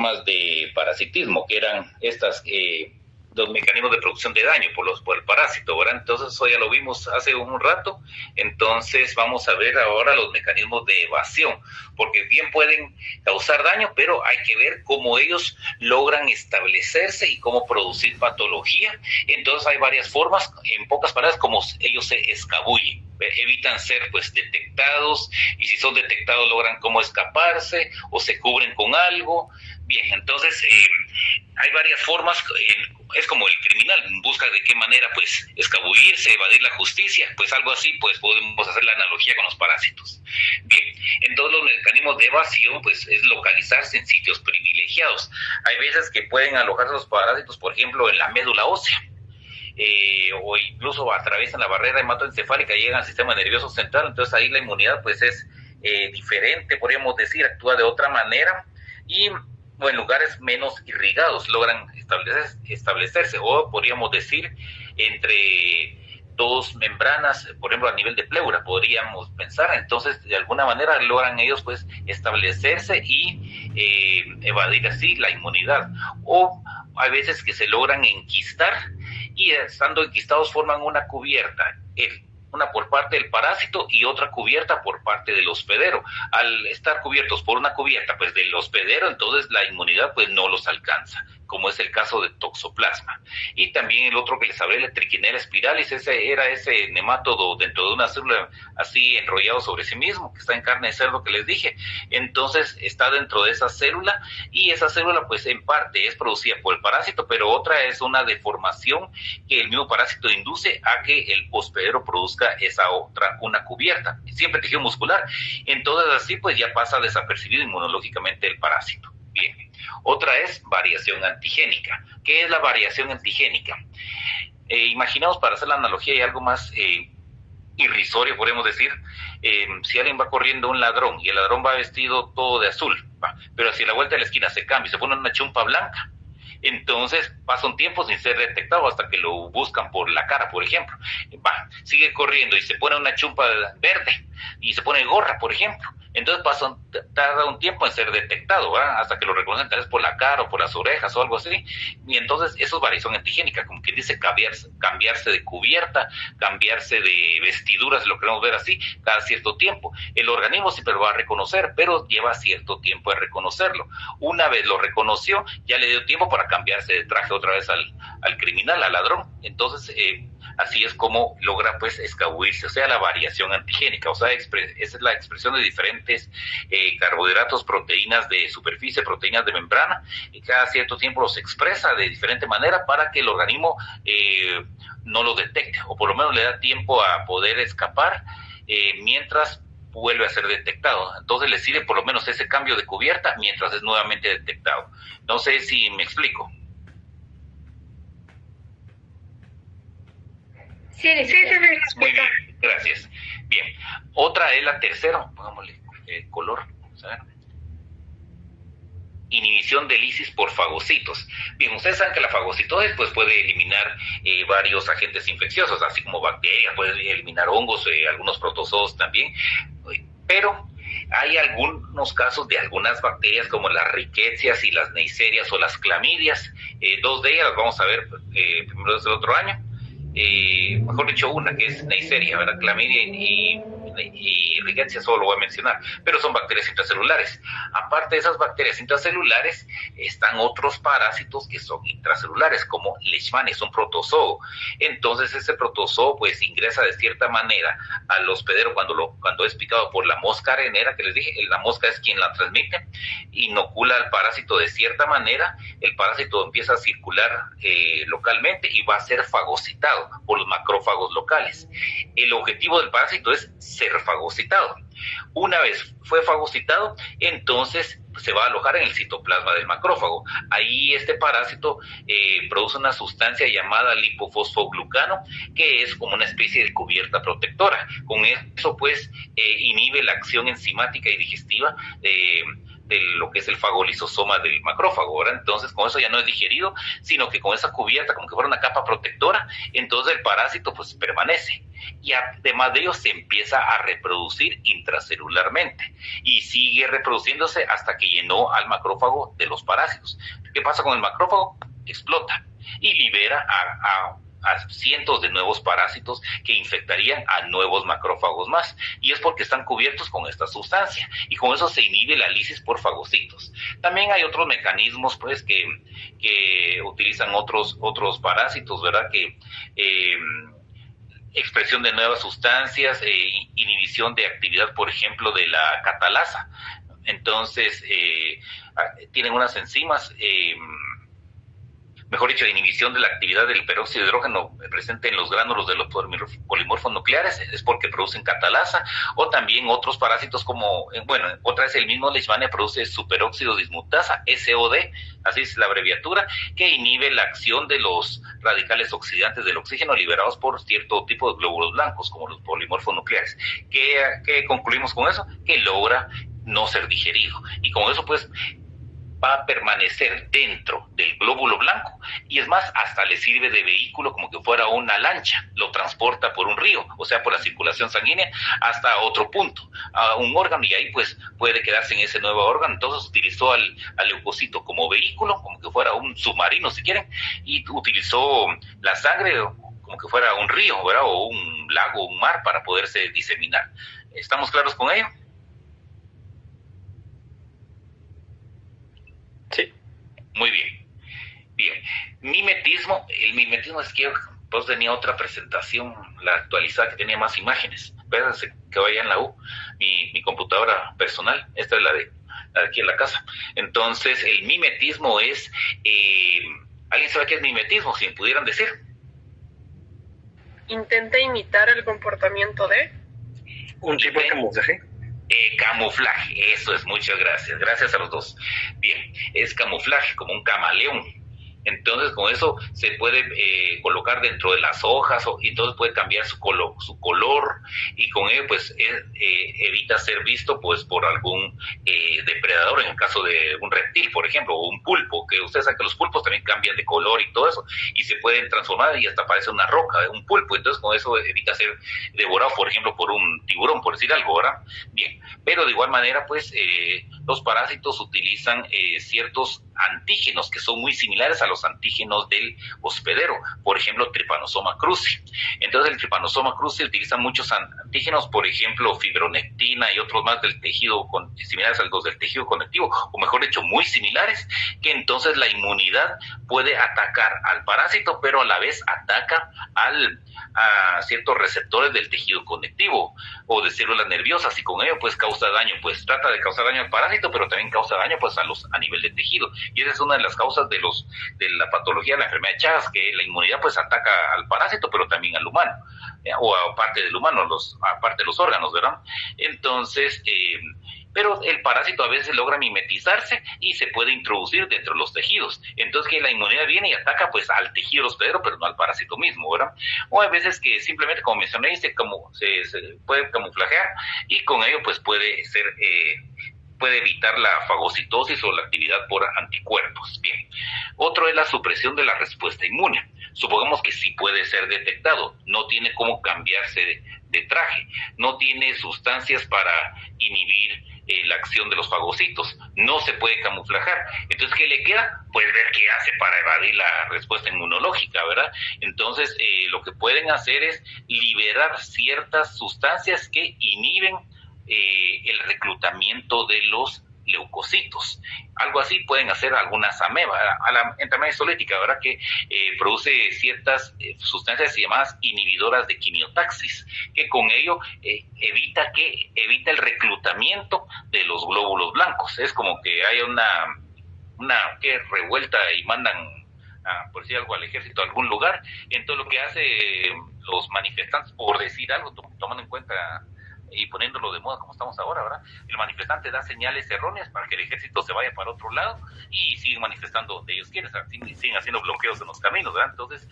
formas de parasitismo, que eran estas los mecanismos de producción de daño por el parásito, ¿verdad? Entonces eso ya lo vimos hace un rato. Entonces vamos a ver ahora los mecanismos de evasión, porque bien pueden causar daño, pero hay que ver cómo ellos logran establecerse y cómo producir patología. Entonces hay varias formas, en pocas palabras, como ellos se escabullen, evitan ser pues detectados, y si son detectados logran cómo escaparse o se cubren con algo. Bien, entonces hay varias formas, es como el criminal, busca de qué manera pues escabullirse, evadir la justicia, pues algo así, pues podemos hacer la analogía con los parásitos. Bien, en todos los mecanismos de evasión pues es localizarse en sitios privilegiados. Hay veces que pueden alojarse los parásitos, por ejemplo, en la médula ósea, o incluso atraviesan la barrera hematoencefálica y llegan al sistema nervioso central. Entonces ahí la inmunidad pues es diferente, podríamos decir, actúa de otra manera, y o en lugares menos irrigados logran establecerse, o podríamos decir entre dos membranas, por ejemplo a nivel de pleura, podríamos pensar. Entonces de alguna manera logran ellos pues establecerse y evadir así la inmunidad. O hay veces que se logran enquistar, y estando enquistados forman una cubierta, una por parte del parásito y otra cubierta por parte del hospedero. Al estar cubiertos por una cubierta pues del hospedero, entonces la inmunidad pues no los alcanza, como es el caso de toxoplasma. Y también el otro que les hablé, la Trichinella spiralis, era ese nemátodo dentro de una célula así enrollado sobre sí mismo, que está en carne de cerdo que les dije. Entonces está dentro de esa célula, y esa célula pues en parte es producida por el parásito, pero otra es una deformación que el mismo parásito induce a que el hospedero produzca esa otra, una cubierta, siempre tejido muscular. Entonces así pues ya pasa desapercibido inmunológicamente el parásito. Bien, otra es variación antigénica. ¿Qué es la variación antigénica? Imaginamos, para hacer la analogía y algo más irrisorio, podemos decir, si alguien va corriendo un ladrón y el ladrón va vestido todo de azul, pero hacia la vuelta de la esquina se cambia y se pone una chumpa blanca, entonces pasa un tiempo sin ser detectado hasta que lo buscan por la cara, por ejemplo. Sigue corriendo y se pone una chumpa verde y se pone gorra, por ejemplo. Entonces tarda un tiempo en ser detectado, ¿verdad? Hasta que lo reconocen tal vez por la cara o por las orejas o algo así. Y entonces eso es variación antigénica, como quien dice cambiarse de cubierta, cambiarse de vestiduras, lo queremos ver así, cada cierto tiempo. El organismo siempre lo va a reconocer, pero lleva cierto tiempo de reconocerlo. Una vez lo reconoció, ya le dio tiempo para cambiarse de traje otra vez al criminal, al ladrón. Entonces así es como logra pues escabullirse, o sea, la variación antigénica, o sea, esa es la expresión de diferentes carbohidratos, proteínas de superficie, proteínas de membrana, y cada cierto tiempo los expresa de diferente manera para que el organismo no lo detecte, o por lo menos le da tiempo a poder escapar mientras vuelve a ser detectado. Entonces le sirve por lo menos ese cambio de cubierta mientras es nuevamente detectado. No sé si me explico. Sí, muy bien, gracias. Bien, otra es la tercera, pongámosle el color, ¿saben? Inhibición de lisis por fagocitos. Bien, ustedes saben que la fagocitosis pues puede eliminar varios agentes infecciosos, así como bacterias, puede eliminar hongos, algunos protozoos también, pero hay algunos casos de algunas bacterias como las rickettsias y las neiserias o las clamidias. Dos de ellas las vamos a ver primero desde el otro año. Mejor dicho, una que es Neisseria, ¿verdad? Clamidia y Rickettsia solo lo voy a mencionar, pero son bacterias intracelulares. Aparte de esas bacterias intracelulares, están otros parásitos que son intracelulares, como Leishmania, un protozoo. Entonces ese protozoo pues ingresa de cierta manera al hospedero cuando es picado por la mosca arenera, que les dije, la mosca es quien la transmite, inocula al parásito de cierta manera, el parásito empieza a circular localmente y va a ser fagocitado por los macrófagos locales. El objetivo del parásito es ser fagocitado. Una vez fue fagocitado, entonces se va a alojar en el citoplasma del macrófago. Ahí este parásito produce una sustancia llamada lipofosfoglucano, que es como una especie de cubierta protectora. Con eso pues inhibe la acción enzimática y digestiva de lo que es el fagolisosoma del macrófago, ¿verdad? Entonces con eso ya no es digerido, sino que con esa cubierta, como que fuera una capa protectora, entonces el parásito pues permanece. Y además de ello se empieza a reproducir intracelularmente y sigue reproduciéndose hasta que llenó al macrófago de los parásitos. ¿Qué pasa con el macrófago? Explota y libera a cientos de nuevos parásitos que infectarían a nuevos macrófagos más, y es porque están cubiertos con esta sustancia, y con eso se inhibe la lisis por fagocitos. También hay otros mecanismos pues que utilizan otros parásitos, ¿verdad? Que expresión de nuevas sustancias, inhibición de actividad, por ejemplo, de la catalasa. Entonces, tienen unas enzimas, mejor dicho, inhibición de la actividad del peróxido de hidrógeno presente en los gránulos de los polimorfos nucleares, es porque producen catalasa, o también otros parásitos como, bueno, otra vez el mismo Leishmania produce superóxido dismutasa, SOD, así es la abreviatura, que inhibe la acción de los radicales oxidantes del oxígeno liberados por cierto tipo de glóbulos blancos, como los polimorfos nucleares. ¿Qué concluimos con eso? Que logra no ser digerido, y con eso pues va a permanecer dentro del glóbulo blanco, y es más, hasta le sirve de vehículo como que fuera una lancha, lo transporta por un río, o sea, por la circulación sanguínea hasta otro punto, a un órgano, y ahí pues puede quedarse en ese nuevo órgano. Entonces utilizó al leucocito como vehículo, como que fuera un submarino si quieren, y utilizó la sangre como que fuera un río, ¿verdad? O un lago, un mar, para poderse diseminar. ¿Estamos claros con ello? Sí. Muy bien. Bien. Mimetismo. El mimetismo es que yo pues tenía otra presentación, la actualizada, que tenía más imágenes. Espérense que vaya en la U, mi computadora personal. Esta es la de aquí en la casa. Entonces, el mimetismo es... ¿alguien sabe qué es mimetismo? Si me pudieran decir. Intenta imitar el comportamiento de... Un tipo de camuflaje. Camuflaje, eso es, muchas gracias. Gracias a los dos. Bien, es camuflaje, como un camaleón. Entonces con eso se puede colocar dentro de las hojas, y entonces puede cambiar su color, y con ello pues evita ser visto pues por algún depredador, en el caso de un reptil, por ejemplo, o un pulpo, que ustedes saben que los pulpos también cambian de color y todo eso, y se pueden transformar y hasta parece una roca, un pulpo. Entonces con eso evita ser devorado, por ejemplo, por un tiburón, por decir algo, ¿verdad? Bien, pero de igual manera pues los parásitos utilizan ciertos antígenos que son muy similares a los antígenos del hospedero, por ejemplo, Trypanosoma cruzi. Entonces el Trypanosoma cruzi utiliza muchos antígenos, por ejemplo, fibronectina y otros más del tejido, similares a los del tejido conectivo, o mejor dicho, muy similares, que entonces la inmunidad puede atacar al parásito, pero a la vez ataca a ciertos receptores del tejido conectivo o de células nerviosas, y con ello pues causa daño, pues trata de causar daño al parásito, pero también causa daño pues a nivel de tejido, y esa es una de las causas de la patología de la enfermedad de Chagas, que la inmunidad pues ataca al parásito, pero también al humano, o a parte del humano, aparte de los órganos, ¿verdad? Entonces, pero el parásito a veces logra mimetizarse y se puede introducir dentro de los tejidos. Entonces que la inmunidad viene y ataca pues al tejido hospedero, pero no al parásito mismo, ¿verdad? O hay veces que simplemente, como mencioné, se puede camuflajear, y con ello pues puede evitar la fagocitosis o la actividad por anticuerpos. Bien. Otro es la supresión de la respuesta inmune. Supongamos que sí puede ser detectado, no tiene cómo cambiarse de traje, no tiene sustancias para inhibir la acción de los fagocitos, no se puede camuflajar. Entonces, ¿qué le queda? Pues ver qué hace para evadir la respuesta inmunológica, ¿verdad? Entonces, lo que pueden hacer es liberar ciertas sustancias que inhiben el reclutamiento de los leucocitos. Algo así pueden hacer algunas amebas, la enfermedad histolítica, ¿verdad? Que produce ciertas sustancias llamadas inhibidoras de quimiotaxis, que con ello evita el reclutamiento de los glóbulos blancos. Es como que hay una revuelta y mandan, por decir algo, al ejército a algún lugar. Entonces lo que hace los manifestantes, por decir algo, tomando en cuenta y poniéndolo de moda como estamos ahora, ¿verdad? El manifestante da señales erróneas para que el ejército se vaya para otro lado y siguen manifestando donde ellos quieren, siguen haciendo bloqueos en los caminos, ¿verdad? Entonces,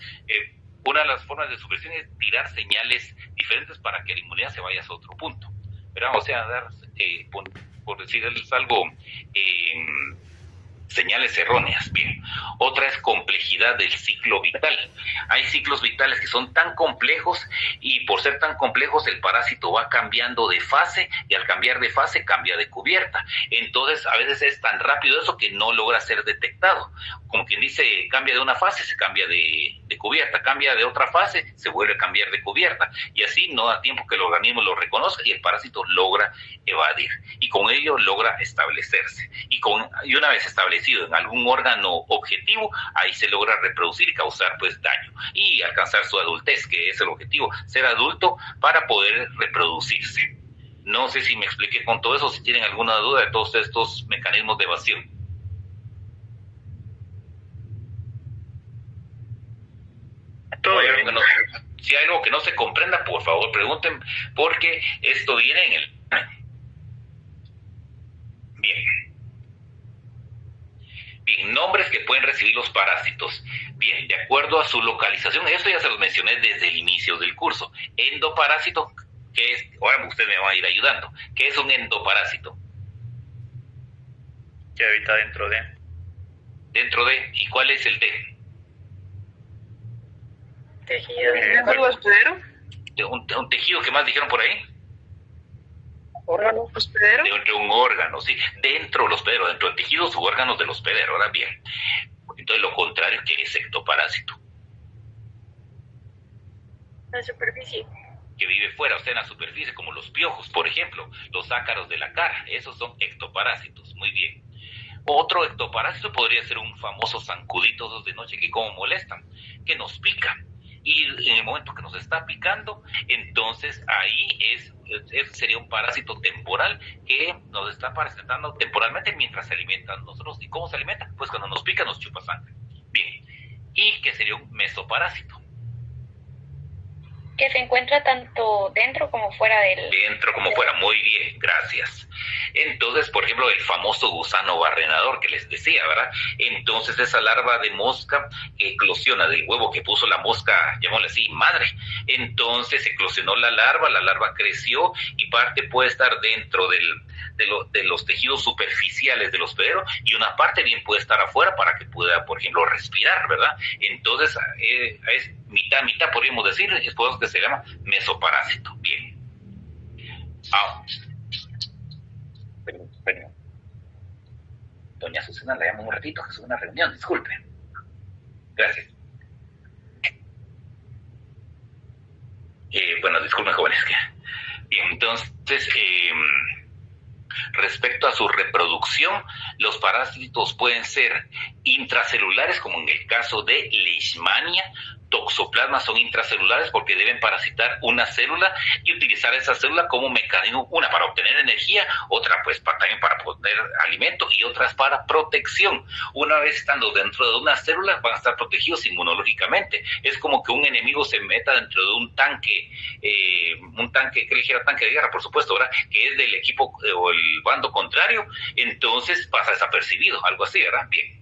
una de las formas de supresión es tirar señales diferentes para que la inmunidad se vaya hacia otro punto, ¿verdad? O sea, por decirles algo, señales erróneas. Bien. Otra es complejidad del ciclo vital. Hay ciclos vitales que son tan complejos y por ser tan complejos el parásito va cambiando de fase y al cambiar de fase cambia de cubierta. Entonces a veces es tan rápido eso que no logra ser detectado. Como quien dice, cambia de una fase, se cambia de cubierta, cambia de otra fase, se vuelve a cambiar de cubierta y así no da tiempo que el organismo lo reconozca y el parásito logra evadir y con ello logra establecerse. Y una vez establecido en algún órgano objetivo, ahí se logra reproducir y causar pues daño y alcanzar su adultez, que es el objetivo, ser adulto para poder reproducirse. No sé si me expliqué con todo eso, si tienen alguna duda de todos estos mecanismos de evasión. Si hay algo que no se comprenda, por favor pregunten, porque esto viene en el... Bien, nombres que pueden recibir los parásitos. Bien, de acuerdo a su localización, esto ya se los mencioné desde el inicio del curso. Endoparásito, que es, ahora usted me va a ir ayudando. ¿Qué es un endoparásito? Que habita dentro de. Dentro de, ¿y cuál es el D? Tejido. ¿Algo hospedero? Un tejido, ¿qué más dijeron por ahí? ¿Órgano hospedero? Dentro de un órgano, sí. Dentro del hospedero, dentro del tejido, subórganos del hospedero. Ahora bien. Entonces, lo contrario que es ectoparásito. La superficie. Que vive fuera, o sea, en la superficie, como los piojos, por ejemplo, los ácaros de la cara. Esos son ectoparásitos. Muy bien. Otro ectoparásito podría ser un famoso zancudito esos de noche que como molestan, que nos pican. Y en el momento que nos está picando, entonces ahí sería un parásito temporal que nos está parasitando temporalmente mientras se alimentan nosotros. ¿Y cómo se alimenta? Pues cuando nos pica nos chupa sangre. Bien. Y que sería un mesoparásito. Que se encuentra tanto dentro como fuera del... Dentro como fuera, muy bien, gracias. Entonces, por ejemplo, el famoso gusano barrenador que les decía, ¿verdad? Entonces, esa larva de mosca que eclosiona del huevo que puso la mosca, llamémosle así, madre. Entonces, eclosionó la larva creció y parte puede estar dentro de los tejidos superficiales del hospedero y una parte bien puede estar afuera para que pueda, por ejemplo, respirar, ¿verdad? Entonces, es mitad, podríamos decir, es por eso que se llama mesoparásito. Bien. Perdón. Doña Susana, la llamo un ratito, que es una reunión, disculpe. Gracias. Bueno, disculpen, jóvenes. Bien, entonces, respecto a su reproducción, los parásitos pueden ser intracelulares, como en el caso de Leishmania. Toxoplasmas son intracelulares porque deben parasitar una célula y utilizar esa célula como mecanismo, una para obtener energía, otra pues también para obtener alimento y otras para protección. Una vez estando dentro de una célula van a estar protegidos inmunológicamente. Es como que un enemigo se meta dentro de un tanque, que le dijera tanque de guerra, por supuesto, ¿verdad? Que es del equipo o el bando contrario, entonces pasa desapercibido, algo así, ¿verdad? Bien.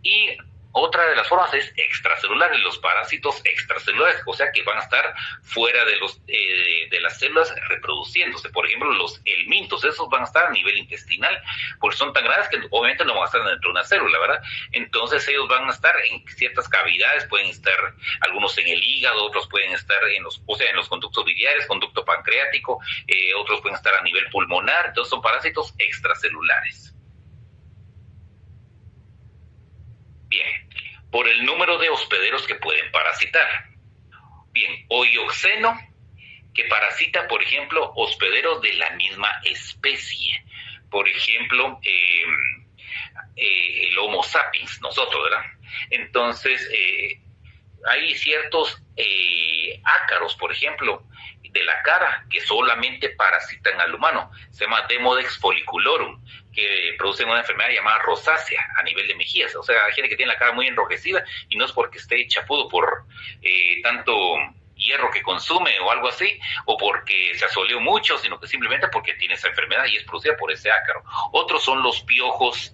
Y otra de las formas es extracelulares, los parásitos extracelulares, o sea que van a estar fuera de las células reproduciéndose. Por ejemplo, los helmintos, esos van a estar a nivel intestinal, porque son tan grandes que obviamente no van a estar dentro de una célula, ¿verdad? Entonces ellos van a estar en ciertas cavidades, pueden estar algunos en el hígado, otros pueden estar en los conductos biliares, conducto pancreático, otros pueden estar a nivel pulmonar, entonces son parásitos extracelulares. Bien, por el número de hospederos que pueden parasitar. Bien, Hoyoxeno, que parasita, por ejemplo, hospederos de la misma especie. Por ejemplo, el Homo sapiens, nosotros, ¿verdad? Entonces, hay ciertos ácaros, por ejemplo, de la cara, que solamente parasitan al humano. Se llama Demodex folliculorum, que producen una enfermedad llamada rosácea a nivel de mejillas. O sea, hay gente que tiene la cara muy enrojecida y no es porque esté chapudo por tanto hierro que consume o algo así, o porque se asoleó mucho, sino que simplemente porque tiene esa enfermedad y es producida por ese ácaro. Otros son los piojos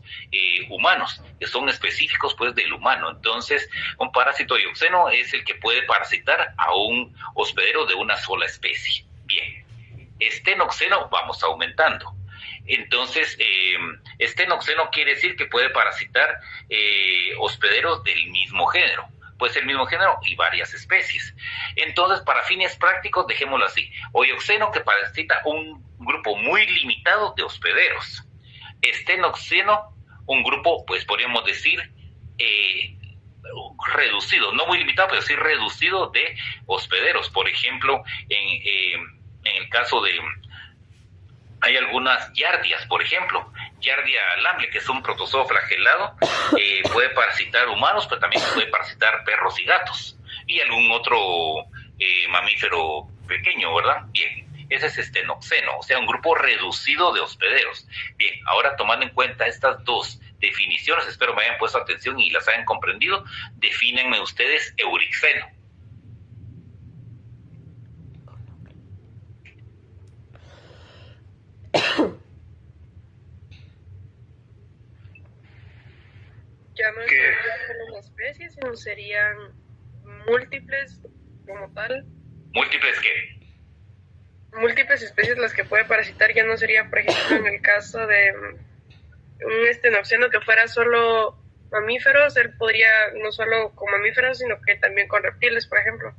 humanos, que son específicos pues del humano. Entonces, un parásito dioxeno es el que puede parasitar a un hospedero de una sola especie. Bien, estenoxeno vamos aumentando. Entonces, estenoxeno quiere decir que puede parasitar hospederos del mismo género. Puede ser el mismo género y varias especies. Entonces, para fines prácticos, dejémoslo así. Hoyoxeno, que parasita un grupo muy limitado de hospederos. Estenoxeno, un grupo, pues podríamos decir, reducido, no muy limitado, pero sí reducido de hospederos. Por ejemplo, en el caso de... Hay algunas yardias, por ejemplo, Yardia lamble, que es un protozoo flagelado, puede parasitar humanos, pero también puede parasitar perros y gatos, y algún otro mamífero pequeño, ¿verdad? Bien, ese es estenoxeno, o sea, un grupo reducido de hospederos. Bien, ahora tomando en cuenta estas dos definiciones, espero me hayan puesto atención y las hayan comprendido, defínenme ustedes eurixeno. Ya no serían las especies, sino serían múltiples como tal. ¿Múltiples qué? Múltiples especies las que puede parasitar. Ya no sería, por ejemplo, en el caso de un estenoxeno que fuera solo mamíferos, él podría no solo con mamíferos, sino que también con reptiles, por ejemplo.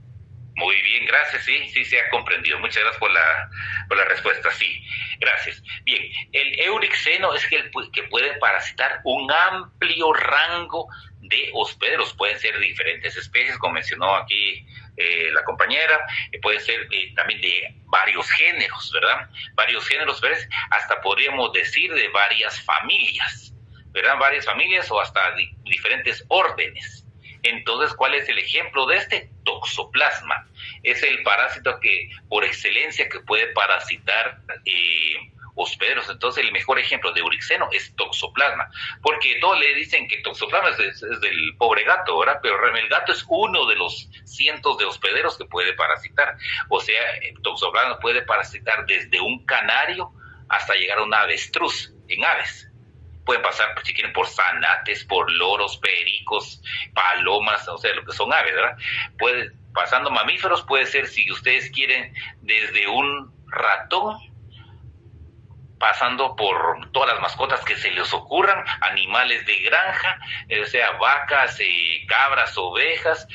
Muy bien, gracias, sí se ha comprendido. Muchas gracias por la respuesta, sí, gracias. Bien, el eurixeno es el que puede parasitar un amplio rango de hospederos. Pueden ser diferentes especies, como mencionó aquí la compañera, puede ser también de varios géneros, ¿verdad? Varios géneros, ¿verdad? Hasta podríamos decir de varias familias, ¿verdad? Varias familias o hasta diferentes órdenes. Entonces, ¿cuál es el ejemplo de este? Toxoplasma. Es el parásito que, por excelencia, que puede parasitar hospederos. Entonces, el mejor ejemplo de eurixeno es Toxoplasma. Porque todos le dicen que Toxoplasma es del pobre gato, ¿verdad? Pero el gato es uno de los cientos de hospederos que puede parasitar. O sea, Toxoplasma puede parasitar desde un canario hasta llegar a un avestruz en aves. Pueden pasar, si quieren, por zanates, por loros, pericos, palomas, o sea, lo que son aves, ¿verdad? Pasando mamíferos, puede ser, si ustedes quieren, desde un ratón, pasando por todas las mascotas que se les ocurran, animales de granja, o sea, vacas, cabras, ovejas,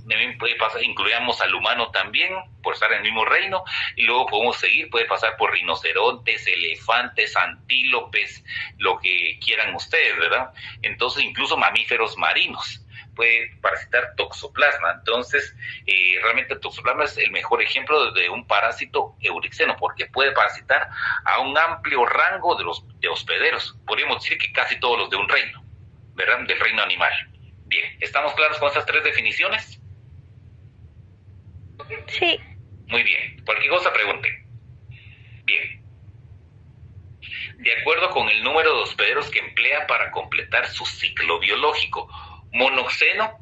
también puede pasar, incluíamos al humano también, por estar en el mismo reino, y luego podemos seguir, puede pasar por rinocerontes, elefantes, antílopes, lo que quieran ustedes, ¿verdad? Entonces, incluso mamíferos marinos puede parasitar Toxoplasma. Entonces, realmente Toxoplasma es el mejor ejemplo de un parásito eurixeno, porque puede parasitar a un amplio rango de hospederos. Podríamos decir que casi todos los de un reino, ¿verdad? Del reino animal. Bien, ¿estamos claros con estas tres definiciones? Sí. Muy bien, cualquier cosa pregunte. Bien. De acuerdo con el número de hospederos que emplea para completar su ciclo biológico, monoxeno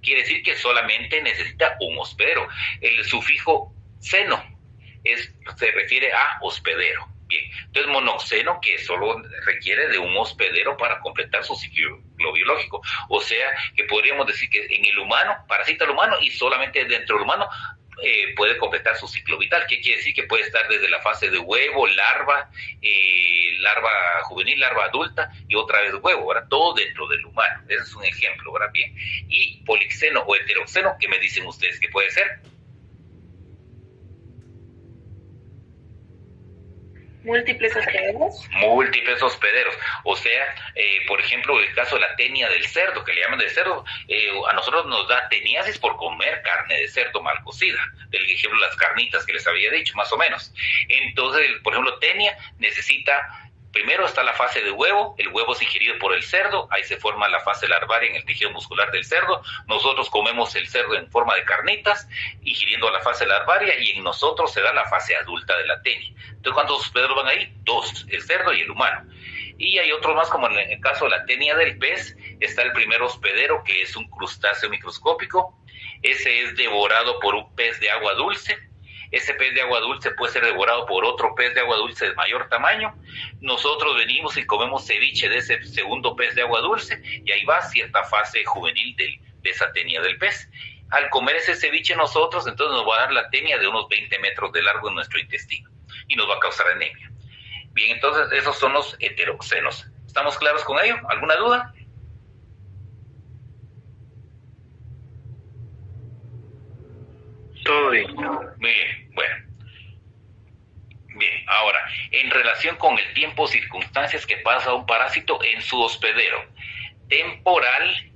quiere decir que solamente necesita un hospedero. El sufijo xeno se refiere a hospedero. Bien, entonces monoxeno que solo requiere de un hospedero para completar su ciclo biológico. O sea, que podríamos decir que en el humano, parasita al humano y solamente dentro del humano puede completar su ciclo vital, que quiere decir que puede estar desde la fase de huevo, larva, larva juvenil, larva adulta y otra vez huevo, ¿verdad? Todo dentro del humano. Ese es un ejemplo, ¿verdad? Bien. Y polixeno o heteroxeno, ¿qué me dicen ustedes que puede ser? Múltiples hospederos. Múltiples hospederos. O sea, por ejemplo, el caso de la tenia del cerdo, que le llaman del cerdo, a nosotros nos da teniasis por comer carne de cerdo mal cocida. Del ejemplo, las carnitas que les había dicho, más o menos. Entonces, por ejemplo, tenia necesita... Primero está la fase de huevo, el huevo es ingerido por el cerdo, ahí se forma la fase larvaria en el tejido muscular del cerdo, nosotros comemos el cerdo en forma de carnitas, ingiriendo la fase larvaria, y en nosotros se da la fase adulta de la tenia. Entonces, ¿cuántos hospederos van ahí? Dos, el cerdo y el humano. Y hay otros más, como en el caso de la tenia del pez, está el primer hospedero, que es un crustáceo microscópico, ese es devorado por un pez de agua dulce. Ese pez de agua dulce puede ser devorado por otro pez de agua dulce de mayor tamaño. Nosotros venimos y comemos ceviche de ese segundo pez de agua dulce y ahí va cierta fase juvenil de esa tenia del pez. Al comer ese ceviche nosotros, entonces nos va a dar la tenia de unos 20 metros de largo en nuestro intestino y nos va a causar anemia. Bien, entonces esos son los heteroxenos. ¿Estamos claros con ello? ¿Alguna duda? Todo bien. Muy bien, bueno. Bien, ahora, en relación con el tiempo o circunstancias que pasa un parásito en su hospedero, temporal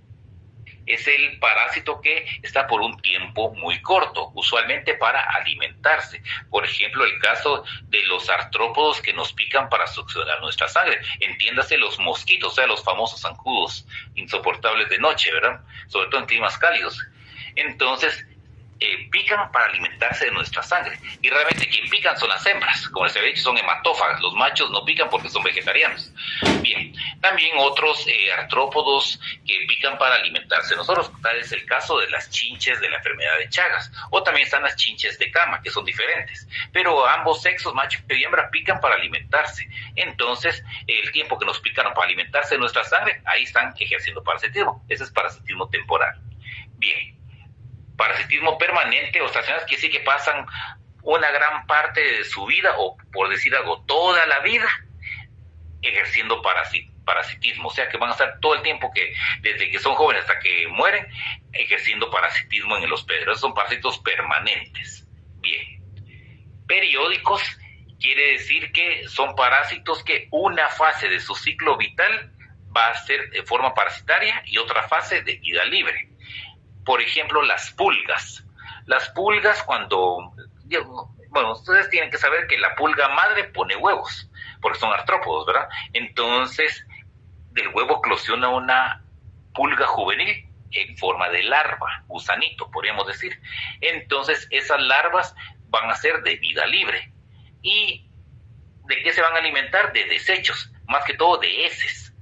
es el parásito que está por un tiempo muy corto, usualmente para alimentarse. Por ejemplo, el caso de los artrópodos que nos pican para succionar nuestra sangre. Entiéndase los mosquitos, o sea, los famosos zancudos insoportables de noche, ¿verdad? Sobre todo en climas cálidos. Entonces, pican para alimentarse de nuestra sangre. Y realmente quien pican son las hembras. Como les había dicho, son hematófagas. Los machos no pican porque son vegetarianos. Bien, también otros artrópodos que pican para alimentarse de nosotros. Tal es el caso de las chinches de la enfermedad de Chagas. O también están las chinches de cama, que son diferentes. Pero ambos sexos, macho y hembra, pican para alimentarse. Entonces, el tiempo que nos picaron para alimentarse de nuestra sangre, ahí están ejerciendo parasitismo. Ese es parasitismo temporal. Bien. Parasitismo permanente o estacional quiere decir que pasan una gran parte de su vida, o por decir algo, toda la vida, ejerciendo parasitismo. O sea que van a estar todo el tiempo, que desde que son jóvenes hasta que mueren, ejerciendo parasitismo en el hospedero. Esos son parásitos permanentes. Bien. Periódicos quiere decir que son parásitos que una fase de su ciclo vital va a ser de forma parasitaria y otra fase de vida libre. Por ejemplo, las pulgas. Las pulgas bueno, ustedes tienen que saber que la pulga madre pone huevos, porque son artrópodos, ¿verdad? Entonces, del huevo eclosiona una pulga juvenil en forma de larva, gusanito, podríamos decir. Entonces, esas larvas van a ser de vida libre. ¿Y de qué se van a alimentar? De desechos, más que todo de heces.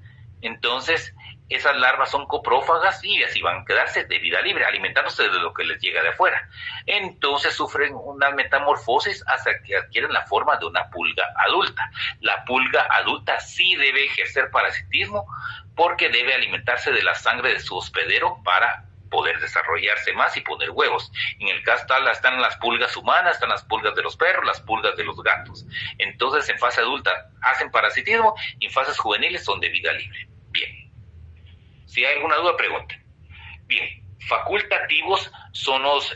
Entonces, esas larvas son coprófagas y así van a quedarse de vida libre, alimentándose de lo que les llega de afuera. Entonces sufren una metamorfosis hasta que adquieren la forma de una pulga adulta. La pulga adulta sí debe ejercer parasitismo porque debe alimentarse de la sangre de su hospedero para poder desarrollarse más y poner huevos. En el caso están las pulgas humanas, están las pulgas de los perros, las pulgas de los gatos. Entonces en fase adulta hacen parasitismo y en fases juveniles son de vida libre. Bien. Si hay alguna duda, pregunten. Bien, facultativos son los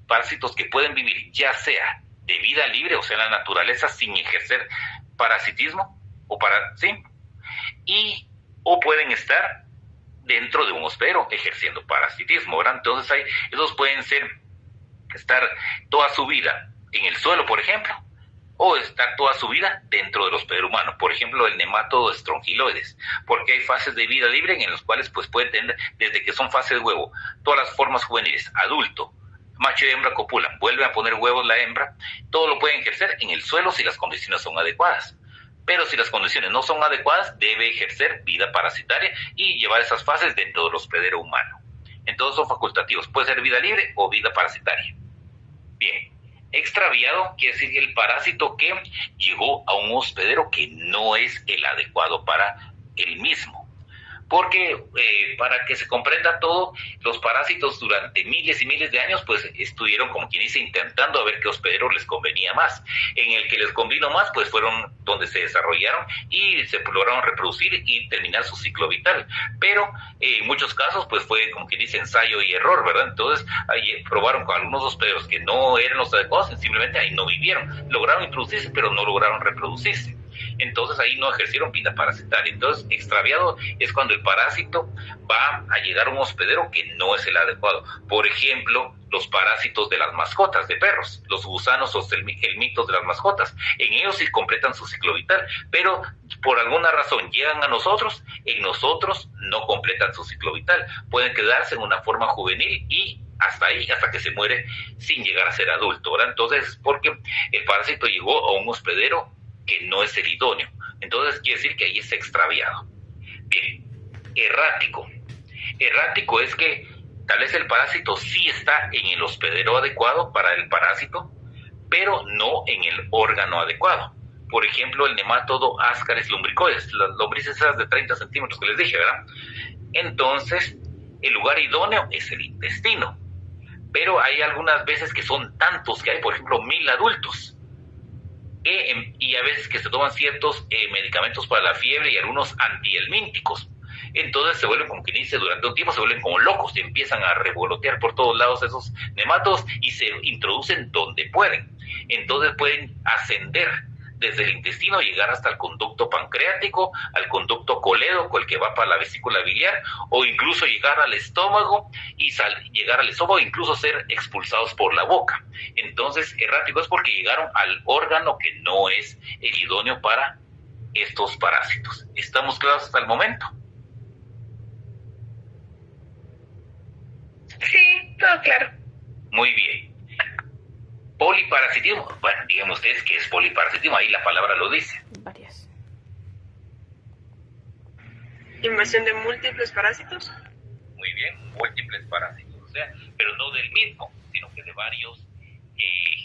parásitos que pueden vivir ya sea de vida libre, o sea, en la naturaleza, sin ejercer parasitismo, o pueden estar dentro de un hospedero ejerciendo parasitismo, ¿verdad? Entonces esos pueden estar toda su vida en el suelo, por ejemplo, o estar toda su vida dentro del hospedero humano. Por ejemplo, el nematodo strongyloides, porque hay fases de vida libre en las cuales pues pueden tener, desde que son fases de huevo, todas las formas juveniles, adulto, macho y hembra copulan, vuelven a poner huevos la hembra, todo lo pueden ejercer en el suelo si las condiciones son adecuadas. Pero si las condiciones no son adecuadas, debe ejercer vida parasitaria y llevar esas fases dentro del hospedero humano. Entonces son facultativos, puede ser vida libre o vida parasitaria. Bien. Extraviado quiere decir el parásito que llegó a un hospedero que no es el adecuado para el mismo. Porque para que se comprenda todo, los parásitos durante miles y miles de años pues estuvieron, como quien dice, intentando a ver qué hospedero les convenía más. En el que les convino más pues fueron donde se desarrollaron y se lograron reproducir y terminar su ciclo vital. Pero en muchos casos pues fue, como quien dice, ensayo y error, ¿verdad? Entonces ahí probaron con algunos hospederos que no eran los adecuados y simplemente ahí no vivieron. Lograron introducirse pero no lograron reproducirse. Entonces ahí no ejercieron vida parasitaria. Entonces extraviado es cuando el parásito va a llegar a un hospedero que no es el adecuado. Por ejemplo, los parásitos de las mascotas de perros, los gusanos o helmintos de las mascotas. En ellos sí completan su ciclo vital, pero por alguna razón llegan a nosotros, en nosotros no completan su ciclo vital. Pueden quedarse en una forma juvenil y hasta ahí, hasta que se muere sin llegar a ser adulto, ¿verdad? Entonces, porque el parásito llegó a un hospedero que no es el idóneo. Entonces quiere decir que ahí es extraviado. Bien, errático. Errático es que tal vez el parásito sí está en el hospedero adecuado para el parásito, pero no en el órgano adecuado. Por ejemplo, el nematodo Ascaris lumbricoides, las lombrices esas de 30 centímetros que les dije, ¿verdad? Entonces, el lugar idóneo es el intestino. Pero hay algunas veces que son tantos que hay, por ejemplo, 1000 adultos. y a veces que se toman ciertos medicamentos para la fiebre y algunos antihelmínticos. Entonces se vuelven, como quien dice, durante un tiempo se vuelven como locos, y empiezan a revolotear por todos lados esos nematodos y se introducen donde pueden. Entonces pueden ascender desde el intestino, llegar hasta el conducto pancreático, al conducto colédoco, el que va para la vesícula biliar, o incluso llegar al estómago y llegar al estómago, incluso ser expulsados por la boca. Entonces, errático es porque llegaron al órgano que no es el idóneo para estos parásitos. ¿Estamos claros hasta el momento? Sí, todo claro. Muy bien. Poliparasitismo, bueno, díganme ustedes qué es poliparasitismo, ahí la palabra lo dice. Varias. Invasión de múltiples parásitos. Muy bien, múltiples parásitos, o sea, pero no del mismo, sino que de varios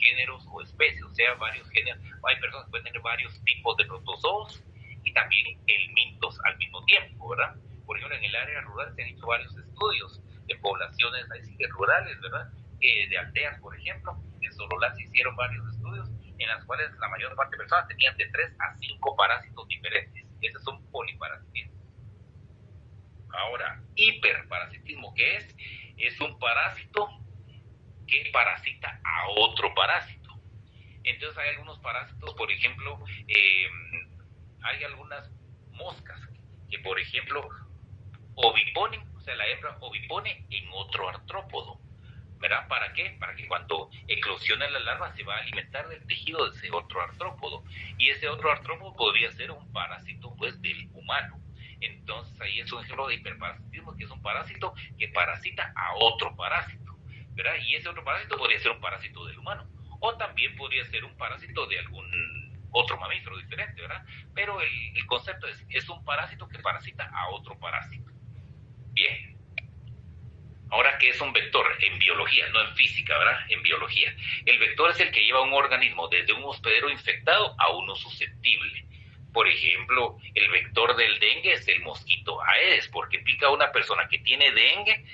géneros o especies, o sea, varios géneros. Hay personas que pueden tener varios tipos de protozoos y también helmintos al mismo tiempo, ¿verdad? Por ejemplo, en el área rural se han hecho varios estudios de poblaciones así de rurales, ¿verdad? De aldeas, por ejemplo. En Sololá se hicieron varios estudios en las cuales la mayor parte de personas tenían de 3 a 5 parásitos diferentes. Esos son poliparasitismos. Ahora, hiperparasitismo, ¿qué es? Es un parásito que parasita a otro parásito. Entonces hay algunos parásitos, por ejemplo, hay algunas moscas que, por ejemplo, oviponen, o sea, la hembra ovipone en otro artrópodo, ¿verdad? ¿Para qué? Para que cuando eclosione la larva se va a alimentar del tejido de ese otro artrópodo, y ese otro artrópodo podría ser un parásito, pues, del humano. Entonces ahí es un ejemplo de hiperparasitismo, que es un parásito que parasita a otro parásito, ¿verdad? Y ese otro parásito podría ser un parásito del humano, o también podría ser un parásito de algún otro mamífero diferente, ¿verdad? Pero el concepto es un parásito que parasita a otro parásito. Bien. Ahora, ¿qué es un vector? En biología, no en física, ¿verdad? En biología. El vector es el que lleva un organismo desde un hospedero infectado a uno susceptible. Por ejemplo, el vector del dengue es el mosquito Aedes, porque pica a una persona que tiene dengue,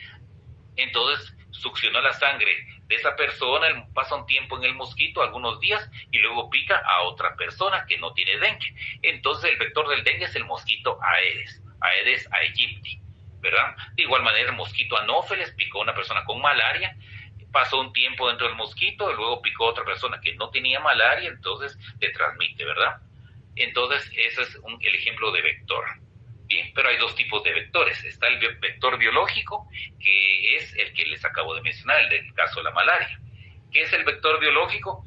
entonces succiona la sangre de esa persona, pasa un tiempo en el mosquito, algunos días, y luego pica a otra persona que no tiene dengue. Entonces el vector del dengue es el mosquito Aedes, Aedes aegypti, ¿verdad? De igual manera, el mosquito Anófeles picó a una persona con malaria, pasó un tiempo dentro del mosquito, y luego picó a otra persona que no tenía malaria, entonces le transmite, ¿verdad? Entonces, ese es el ejemplo de vector. Bien, pero hay dos tipos de vectores. Está el vector biológico, que es el que les acabo de mencionar, el del caso de la malaria. ¿Qué es el vector biológico?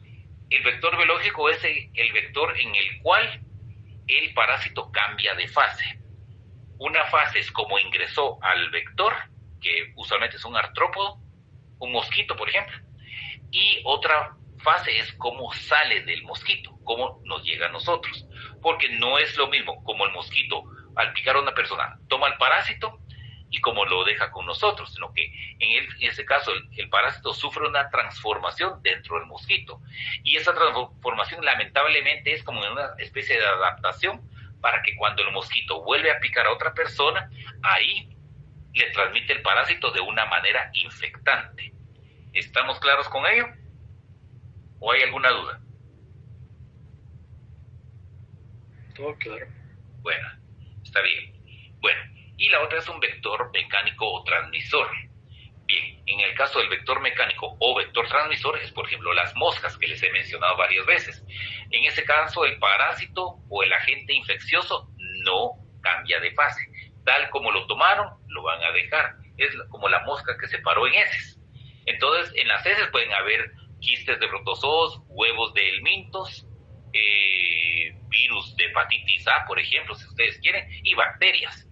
El vector biológico es el vector en el cual el parásito cambia de fase. Una fase es como ingresó al vector, que usualmente es un artrópodo, un mosquito, por ejemplo, y otra fase es cómo sale del mosquito, cómo nos llega a nosotros, porque no es lo mismo como el mosquito al picar a una persona toma el parásito y como lo deja con nosotros, sino que en ese caso el parásito sufre una transformación dentro del mosquito, y esa transformación lamentablemente es como una especie de adaptación para que cuando el mosquito vuelve a picar a otra persona, ahí le transmite el parásito de una manera infectante. ¿Estamos claros con ello? ¿O hay alguna duda? Todo claro. Bueno, está bien. Bueno, y la otra es un vector mecánico o transmisor. Bien, en el caso del vector mecánico o vector transmisor es, por ejemplo, las moscas que les he mencionado varias veces. En ese caso, el parásito o el agente infeccioso no cambia de fase. Tal como lo tomaron, lo van a dejar. Es como la mosca que se paró en heces. Entonces, en las heces pueden haber quistes de protozoos, huevos de helmintos, virus de hepatitis A, por ejemplo, si ustedes quieren, y bacterias.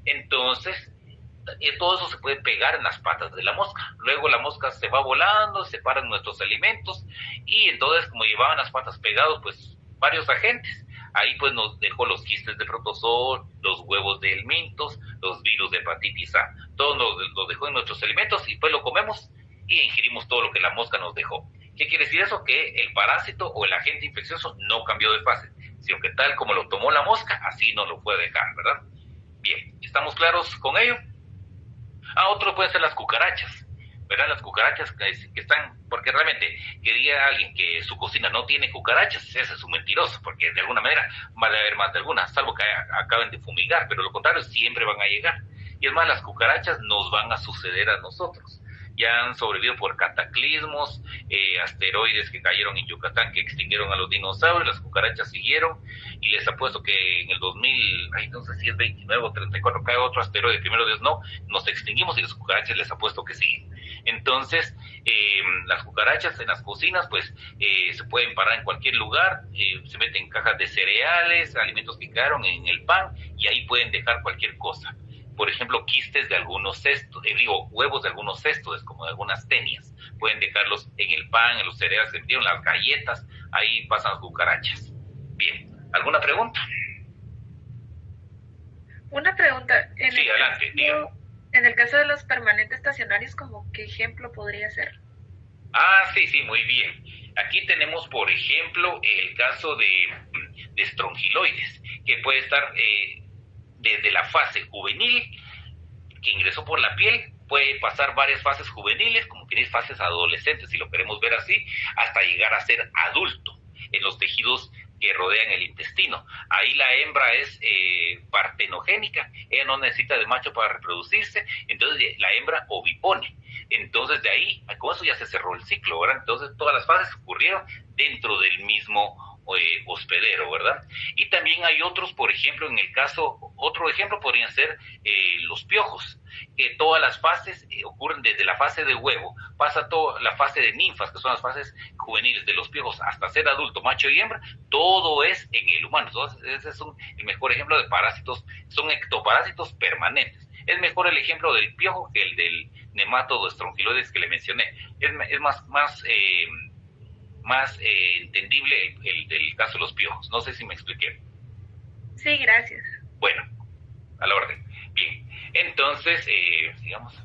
Entonces, todo eso se puede pegar en las patas de la mosca. Luego la mosca se va volando, se paran nuestros alimentos, y entonces, como llevaban las patas pegados, pues, varios agentes, ahí pues nos dejó los quistes de protozoo, los huevos de helmintos, los virus de hepatitis A. Todo nos dejó en nuestros alimentos, y pues lo comemos y ingerimos todo lo que la mosca nos dejó. ¿Qué quiere decir eso? Que el parásito o el agente infeccioso no cambió de fase, sino que tal como lo tomó la mosca, así no lo puede dejar, ¿verdad? Bien, ¿estamos claros con ello? Otro pueden ser las cucarachas. ¿verdad? Las cucarachas que están, porque realmente que diga alguien que su cocina no tiene cucarachas, ese es un mentiroso, porque de alguna manera van a haber más de algunas, salvo que acaben de fumigar, pero lo contrario, siempre van a llegar. Y es más, las cucarachas nos van a suceder a nosotros. Ya han sobrevivido por cataclismos, asteroides que cayeron en Yucatán, que extinguieron a los dinosaurios, las cucarachas siguieron, y les apuesto que en el 2000, no sé si es 29 o 34, cae otro asteroide, primero Dios no, nos extinguimos y las cucarachas les apuesto que siguen. Entonces, las cucarachas en las cocinas, pues, se pueden parar en cualquier lugar, se meten en cajas de cereales, alimentos que quedaron en el pan, y ahí pueden dejar cualquier cosa. Por ejemplo, quistes de algunos cestos, huevos de algunos cestos, como de algunas tenias. Pueden dejarlos en el pan, en los cereales que metieron, las galletas, ahí pasan las cucarachas. Bien, ¿alguna pregunta? Una pregunta. Sí, adelante, dígame. En el caso de los permanentes estacionarios, ¿como qué ejemplo podría ser? Sí, muy bien. Aquí tenemos, por ejemplo, el caso de estrongiloides, que puede estar... desde la fase juvenil, que ingresó por la piel, puede pasar varias fases juveniles, como queréis, fases adolescentes, si lo queremos ver así, hasta llegar a ser adulto en los tejidos que rodean el intestino. Ahí la hembra es partenogénica, ella no necesita de macho para reproducirse, entonces la hembra ovipone. Entonces de ahí, con eso ya se cerró el ciclo, ¿verdad? Entonces todas las fases ocurrieron dentro del mismo hospedero, ¿verdad? Y también hay otros, por ejemplo, en el caso, otro ejemplo podrían ser los piojos, que todas las fases ocurren desde la fase de huevo, pasa toda la fase de ninfas, que son las fases juveniles de los piojos, hasta ser adulto, macho y hembra, todo es en el humano. Entonces, ese es el mejor ejemplo de parásitos, son ectoparásitos permanentes. Es mejor el ejemplo del piojo que el del nematodo estrongiloides que le mencioné. Es más entendible el del caso de los piojos. No sé si me expliqué. Sí, gracias. Bueno, a la orden. Bien, entonces, digamos,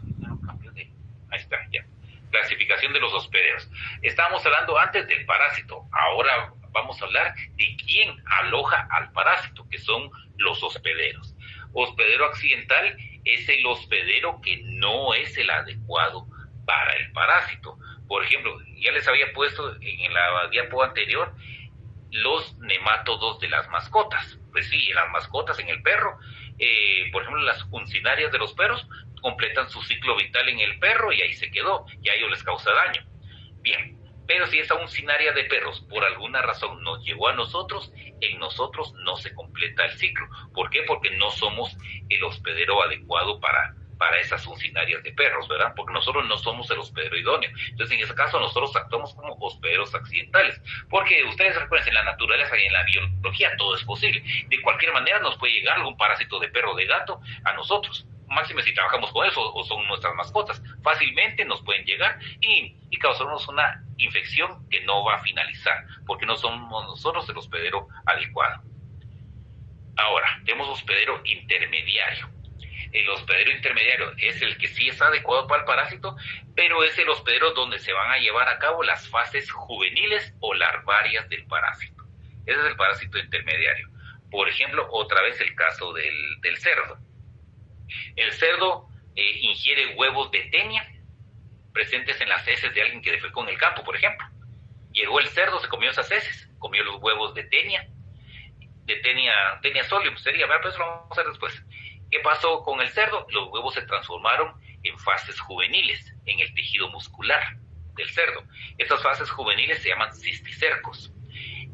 ahí está, ya. Clasificación de los hospederos. Estábamos hablando antes del parásito. Ahora vamos a hablar de quién aloja al parásito, que son los hospederos. Hospedero accidental es el hospedero que no es el adecuado para el parásito. Por ejemplo, ya les había puesto en la diapo anterior los nemátodos de las mascotas. Pues sí, en las mascotas, en el perro, por ejemplo, las uncinarias de los perros completan su ciclo vital en el perro y ahí se quedó, y a ellos les causa daño. Bien, pero si esa uncinaria de perros por alguna razón nos llegó a nosotros, en nosotros no se completa el ciclo. ¿Por qué? Porque no somos el hospedero adecuado para esas uncinarias de perros, ¿verdad? Porque nosotros no somos el hospedero idóneo. Entonces, en ese caso, nosotros actuamos como hospederos accidentales. Porque ustedes recuerden, en la naturaleza y en la biología todo es posible. De cualquier manera nos puede llegar algún parásito de perro o de gato a nosotros. Máxime si trabajamos con eso o son nuestras mascotas. Fácilmente nos pueden llegar y causarnos una infección que no va a finalizar, porque no somos nosotros el hospedero adecuado. Ahora, tenemos hospedero intermediario. El hospedero intermediario es el que sí es adecuado para el parásito, pero es el hospedero donde se van a llevar a cabo las fases juveniles o larvarias del parásito. Ese es el parásito intermediario. Por ejemplo, otra vez el caso del cerdo. El cerdo ingiere huevos de tenia presentes en las heces de alguien que defecó en el campo, por ejemplo. Llegó el cerdo, se comió esas heces, comió los huevos de tenia solium sería, pero eso lo vamos a hacer después. ¿Qué pasó con el cerdo? Los huevos se transformaron en fases juveniles, en el tejido muscular del cerdo. Estas fases juveniles se llaman cisticercos.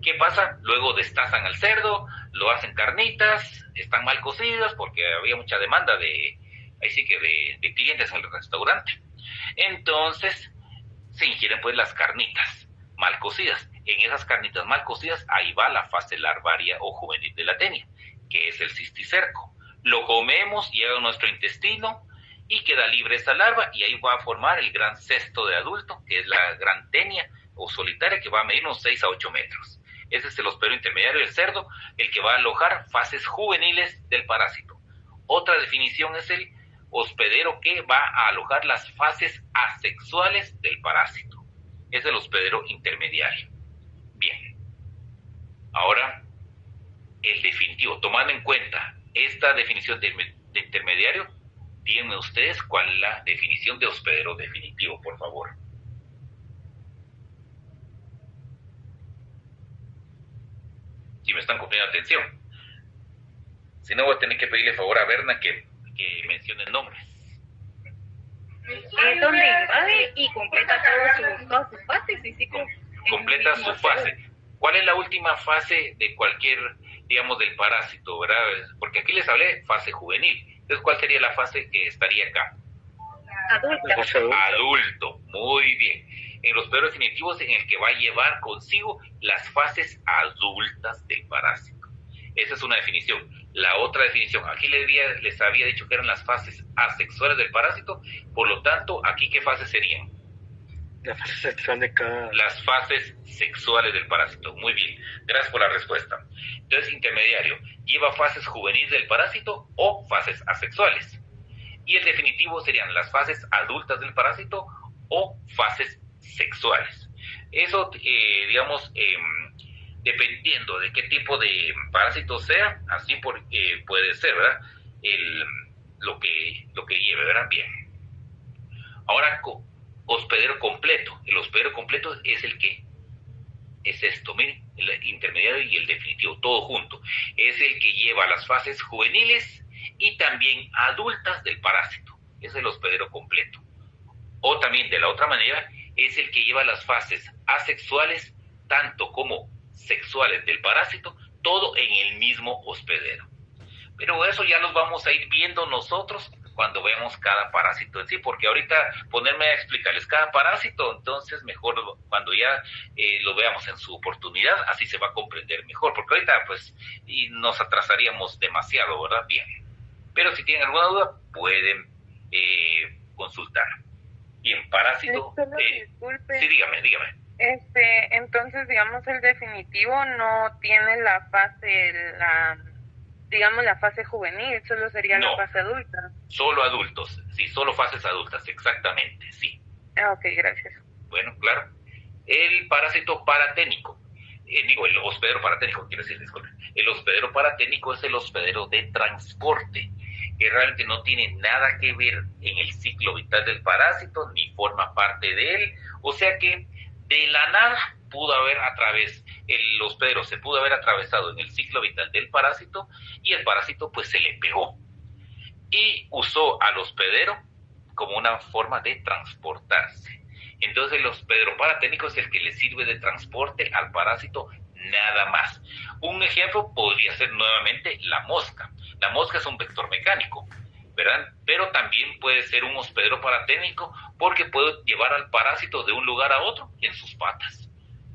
¿Qué pasa? Luego destazan al cerdo, lo hacen carnitas, están mal cocidas porque había mucha demanda de clientes en el restaurante. Entonces, se ingieren pues las carnitas mal cocidas. En esas carnitas mal cocidas, ahí va la fase larvaria o juvenil de la tenia, que es el cisticerco. Lo comemos, llega a nuestro intestino y queda libre esa larva y ahí va a formar el gran cesto de adulto, que es la gran tenia o solitaria, que va a medir unos 6 a 8 metros. Ese es el hospedero intermediario del cerdo, el que va a alojar fases juveniles del parásito. Otra definición es el hospedero que va a alojar las fases asexuales del parásito. Es el hospedero intermediario. Bien. Ahora, el definitivo, tomando en cuenta esta definición de intermediario, díganme ustedes cuál es la definición de hospedero definitivo, por favor. Si me están poniendo atención. Si no, voy a tener que pedirle favor a Berna que mencione nombres. Es donde invade y completa todas sus fases. Completa su fase. ¿Cuál es la última fase de cualquier, digamos, del parásito, verdad? Porque aquí les hablé fase juvenil. Entonces, ¿cuál sería la fase que estaría acá? Adulto. Muy bien. En los hospederos definitivos, en el que va a llevar consigo las fases adultas del parásito. Esa es una definición. La otra definición, aquí les había dicho que eran las fases asexuales del parásito, por lo tanto, ¿aquí qué fases serían? La fase sexual de cada... Las fases sexuales del parásito. Muy bien, gracias por la respuesta. Entonces, intermediario, ¿lleva fases juveniles del parásito o fases asexuales? Y el definitivo serían las fases adultas del parásito o fases sexuales. Eso, digamos, dependiendo de qué tipo de parásito sea, así puede ser, ¿verdad? Lo que lleve, ¿verdad? Bien. Ahora, hospedero completo. El hospedero completo es el que es esto, miren, el intermediario y el definitivo, todo junto. Es el que lleva las fases juveniles y también adultas del parásito. Es el hospedero completo. O también, de la otra manera, es el que lleva las fases asexuales, tanto como sexuales del parásito, todo en el mismo hospedero. Pero eso ya los vamos a ir viendo nosotros cuando veamos cada parásito en sí, porque ahorita ponerme a explicarles cada parásito, entonces mejor cuando ya lo veamos en su oportunidad, así se va a comprender mejor, porque ahorita pues nos atrasaríamos demasiado, ¿verdad? Bien. Pero si tienen alguna duda, pueden consultar. Bien, parásito. Sí, dígame. Entonces, digamos, el definitivo no tiene la fase juvenil, solo sería la fase adulta. Solo adultos, sí, solo fases adultas, exactamente, sí. Ok, gracias. Bueno, claro. El parásito paraténico, el hospedero paraténico, quiero decir, disculpe. El hospedero paraténico es el hospedero de transporte, que realmente no tiene nada que ver en el ciclo vital del parásito, ni forma parte de él, o sea que de la nada el hospedero se pudo haber atravesado en el ciclo vital del parásito y el parásito pues se le pegó y usó al hospedero como una forma de transportarse. Entonces el hospedero paraténico es el que le sirve de transporte al parásito nada más. Un ejemplo podría ser nuevamente la mosca. La mosca es un vector mecánico, ¿verdad? Pero también puede ser un hospedero paraténico porque puede llevar al parásito de un lugar a otro en sus patas.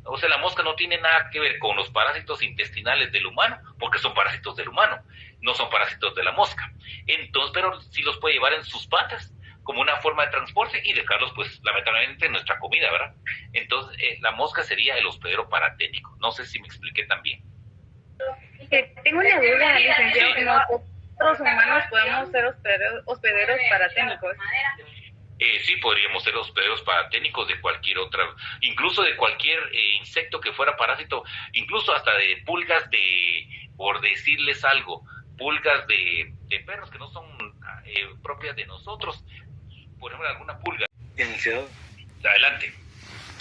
O sea, la mosca no tiene nada que ver con los parásitos intestinales del humano, porque son parásitos del humano, no son parásitos de la mosca. Entonces, pero sí los puede llevar en sus patas como una forma de transporte y dejarlos, pues, lamentablemente en nuestra comida, ¿verdad? Entonces, la mosca sería el hospedero paraténico. No sé si me expliqué tan bien. Tengo una duda, licenciado. Sí. ¿Nosotros humanos podemos ser hospederos paraténicos? Sí, podríamos ser hospederos paraténicos de cualquier otra, incluso de cualquier insecto que fuera parásito, incluso hasta de pulgas por decirles algo, pulgas de perros que no son propias de nosotros, por ejemplo, alguna pulga. Licenciado. Adelante.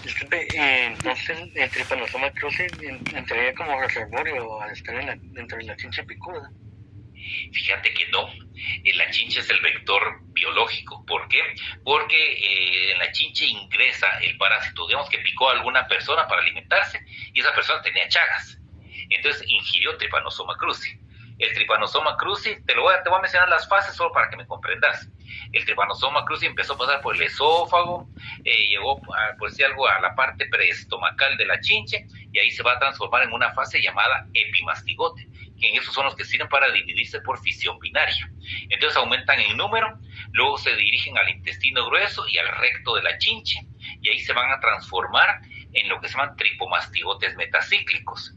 Disculpe, entonces el Trypanosoma cruzi entraría como reservorio al estar dentro de la chincha picuda. Fíjate que no, la chincha es el vector biológico. ¿Por qué? Porque en la chincha ingresa el parásito, digamos que picó a alguna persona para alimentarse y esa persona tenía chagas, entonces ingirió Trypanosoma cruzi. El Trypanosoma cruzi, te voy a mencionar las fases solo para que me comprendas. El Trypanosoma cruzi empezó a pasar por el esófago, llegó por decir algo a la parte preestomacal de la chincha y ahí se va a transformar en una fase llamada epimastigote, que en esos son los que sirven para dividirse por fisión binaria. Entonces aumentan en número, luego se dirigen al intestino grueso y al recto de la chincha y ahí se van a transformar en lo que se llaman tripomastigotes metacíclicos.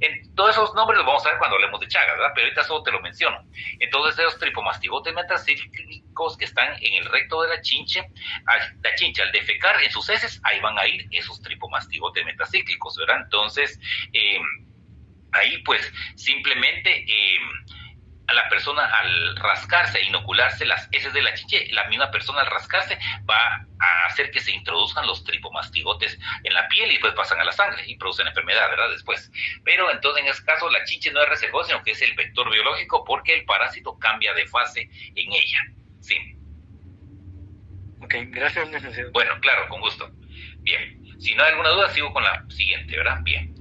En todos esos nombres los vamos a ver cuando hablemos de Chagas, ¿verdad? Pero ahorita solo te lo menciono. Entonces, esos tripomastigotes metacíclicos que están en el recto de la chincha al defecar en sus heces, ahí van a ir esos tripomastigotes metacíclicos, ¿verdad? Entonces, ahí pues simplemente a la persona al rascarse, inocularse las heces de la chinche, la misma persona al rascarse va a hacer que se introduzcan los tripomastigotes en la piel y después pasan a la sangre y producen enfermedad, ¿verdad? Después. Pero entonces en este caso la chinche no es reservorio, sino que es el vector biológico porque el parásito cambia de fase en ella. Sí. Ok, gracias, licenciado. Bueno, claro, con gusto. Bien. Si no hay alguna duda, sigo con la siguiente, ¿verdad? Bien.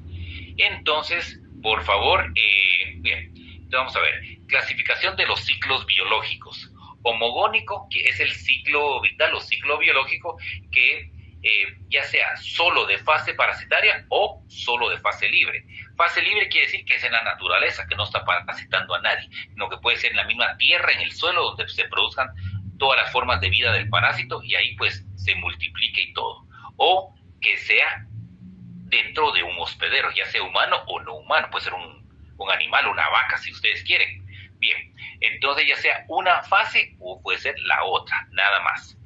Entonces, por favor, bien. Entonces vamos a ver. Clasificación de los ciclos biológicos. Homogónico, que es el ciclo vital o ciclo biológico que ya sea solo de fase parasitaria o solo de fase libre. Fase libre quiere decir que es en la naturaleza, que no está parasitando a nadie, sino que puede ser en la misma tierra, en el suelo, donde se produzcan todas las formas de vida del parásito y ahí pues se multiplique y todo. O que sea dentro de un hospedero, ya sea humano o no humano, puede ser un animal, una vaca, si ustedes quieren. Bien, entonces ya sea una fase o puede ser la otra, nada más.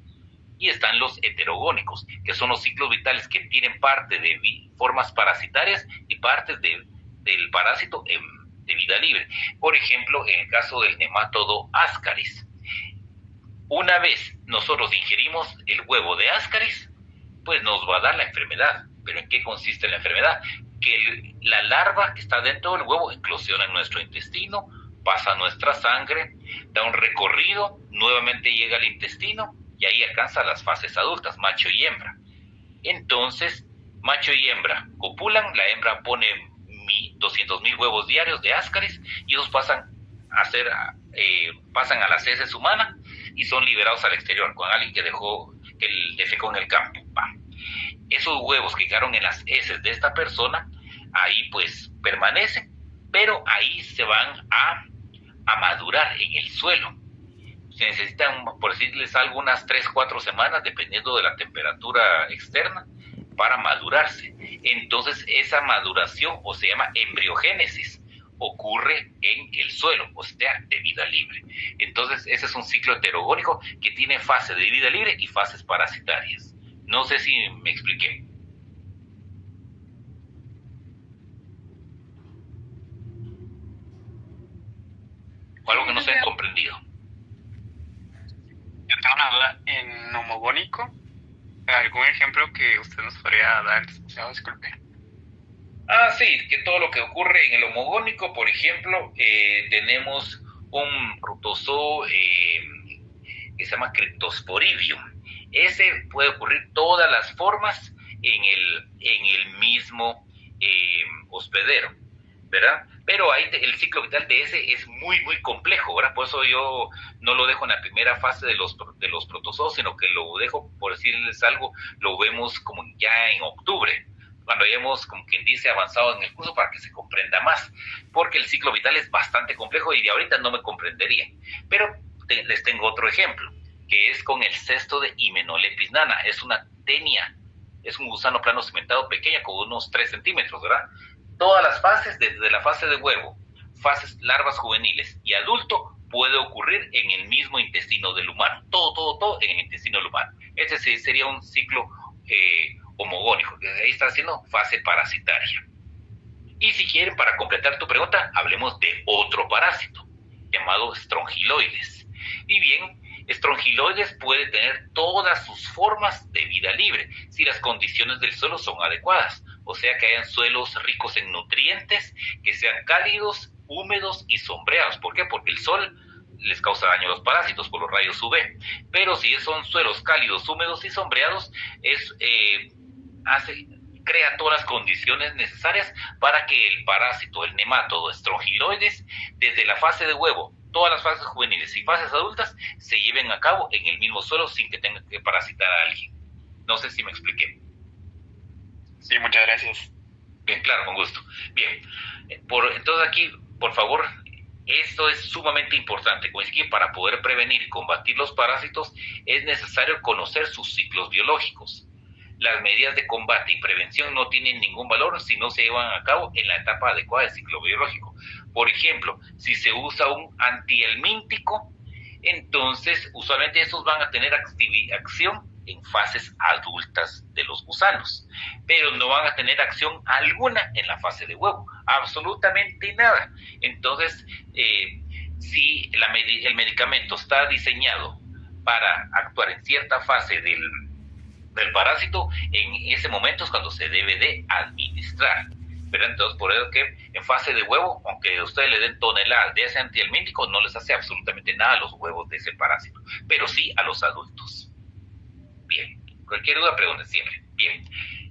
Y están los heterogónicos, que son los ciclos vitales que tienen parte de formas parasitarias y partes del parásito de vida libre. Por ejemplo, en el caso del nemátodo Ascaris. Una vez nosotros ingerimos el huevo de Ascaris, pues nos va a dar la enfermedad. ¿Pero en qué consiste la enfermedad? Que la larva que está dentro del huevo eclosiona en nuestro intestino, pasa a nuestra sangre, da un recorrido, nuevamente llega al intestino y ahí alcanza las fases adultas, macho y hembra. Entonces, macho y hembra copulan, la hembra pone 200,000 huevos diarios de Ascaris y esos pasan a las heces humanas y son liberados al exterior con alguien que defecó en el campo. Esos huevos que quedaron en las heces de esta persona, ahí pues permanecen, pero ahí se van a madurar en el suelo. Se necesitan, por decirles algo, unas 3-4 semanas, dependiendo de la temperatura externa, para madurarse. Entonces esa maduración, o se llama embriogénesis, ocurre en el suelo, o sea, de vida libre. Entonces ese es un ciclo heterogónico que tiene fases de vida libre y fases parasitarias. No sé si me expliqué. O algo que no se haya comprendido. Yo tengo una duda. En homogónico, ¿algún ejemplo que usted nos podría dar? Disculpe. Sí, que todo lo que ocurre en el homogónico, por ejemplo, tenemos un protozoo que se llama Cryptosporidium. Ese puede ocurrir todas las formas en el mismo hospedero, ¿verdad? Pero ahí el ciclo vital de ese es muy, muy complejo, ¿verdad? Por eso yo no lo dejo en la primera fase de los protozoos, sino que lo dejo, por decirles algo, lo vemos como ya en octubre, cuando hayamos, como quien dice, avanzado en el curso para que se comprenda más, porque el ciclo vital es bastante complejo y de ahorita no me comprenderían. Pero les tengo otro ejemplo, que es con el cesto de Hymenopletis nana. Es una tenia, es un gusano plano cimentado pequeño con unos 3 centímetros, ¿verdad? Todas las fases, desde la fase de huevo, fases larvas juveniles y adulto, puede ocurrir en el mismo intestino del humano. Todo en el intestino del humano. Este sería un ciclo homogónico, que ahí está haciendo fase parasitaria. Y si quieren, para completar tu pregunta, hablemos de otro parásito, llamado Strongyloides. Y bien, Strongyloides puede tener todas sus formas de vida libre, si las condiciones del suelo son adecuadas, o sea que hayan suelos ricos en nutrientes, que sean cálidos, húmedos y sombreados. ¿Por qué? Porque el sol les causa daño a los parásitos por los rayos UV, pero si son suelos cálidos, húmedos y sombreados, crea todas las condiciones necesarias para que el parásito, el nemátodo Strongyloides, desde la fase de huevo, todas las fases juveniles y fases adultas, se lleven a cabo en el mismo suelo sin que tenga que parasitar a alguien. No sé si me expliqué. Sí, muchas gracias. Bien, claro, con gusto. Bien, entonces aquí, por favor, esto es sumamente importante. Como es que para poder prevenir y combatir los parásitos es necesario conocer sus ciclos biológicos. Las medidas de combate y prevención no tienen ningún valor si no se llevan a cabo en la etapa adecuada del ciclo biológico. Por ejemplo, si se usa un antihelmíntico, entonces usualmente estos van a tener acción en fases adultas de los gusanos, pero no van a tener acción alguna en la fase de huevo, absolutamente nada. Entonces, si el medicamento está diseñado para actuar en cierta fase del parásito, en ese momento es cuando se debe de administrar. Pero entonces, por eso que en fase de huevo, aunque ustedes le den toneladas de ese antihelmíntico, no les hace absolutamente nada a los huevos de ese parásito, pero sí a los adultos. Bien, cualquier duda pregunten siempre. Bien,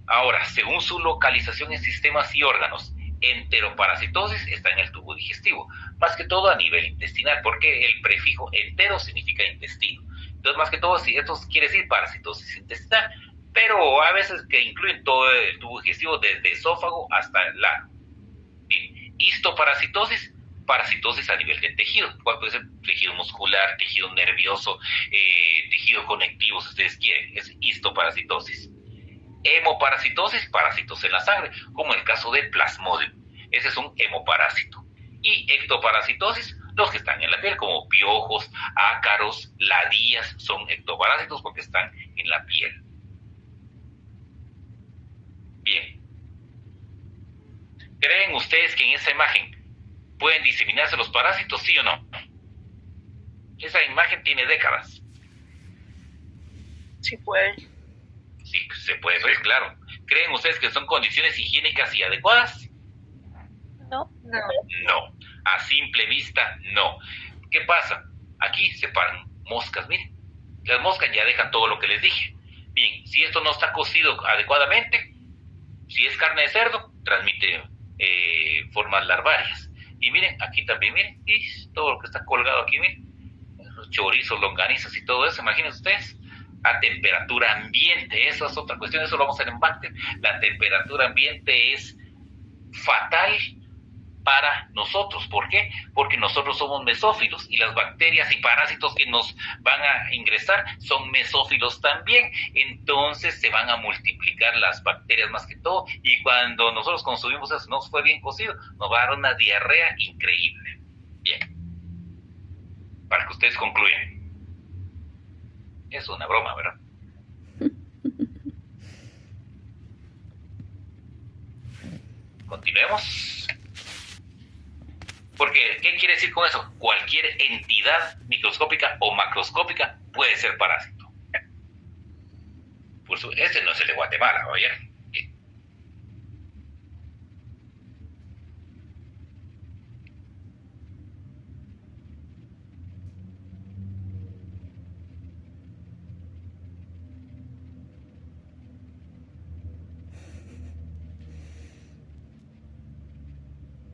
ahora, según su localización en sistemas y órganos, enteroparasitosis está en el tubo digestivo, más que todo a nivel intestinal, porque el prefijo entero significa intestino. Entonces, más que todo, si esto quiere decir parasitosis intestinal, pero a veces que incluyen todo el tubo digestivo desde esófago hasta el ano. Bien, histoparasitosis, parasitosis a nivel de tejido, cual puede ser tejido muscular, tejido nervioso, tejido conectivo, si ustedes quieren, es histoparasitosis. Hemoparasitosis, parásitos en la sangre, como el caso del plasmodium, ese es un hemoparásito. Y ectoparasitosis, los que están en la piel, como piojos, ácaros, ladillas, son ectoparásitos porque están en la piel. Bien. ¿Creen ustedes que en esa imagen pueden diseminarse los parásitos, sí o no? Esa imagen tiene décadas. Sí puede. Sí, se puede ver, claro. ¿Creen ustedes que son condiciones higiénicas y adecuadas? No. No. A simple vista, no. ¿Qué pasa? Aquí se paran moscas, miren. Las moscas ya dejan todo lo que les dije. Bien, si esto no está cocido adecuadamente, si es carne de cerdo, transmite formas larvarias. Y miren, aquí también, miren, y todo lo que está colgado aquí, miren, los chorizos, longanizas y todo eso, imagínense ustedes, a temperatura ambiente, eso es otra cuestión, eso lo vamos a hacer en Bacter. La temperatura ambiente es fatal para nosotros. ¿Por qué? Porque nosotros somos mesófilos y las bacterias y parásitos que nos van a ingresar son mesófilos también. Entonces se van a multiplicar las bacterias más que todo y cuando nosotros consumimos eso, no fue bien cocido, nos va a dar una diarrea increíble. Bien. Para que ustedes concluyan. Es una broma, ¿verdad? Continuemos. Porque, ¿qué quiere decir con eso? Cualquier entidad microscópica o macroscópica puede ser parásito. Por eso, este no es el de Guatemala, ¿oyeron?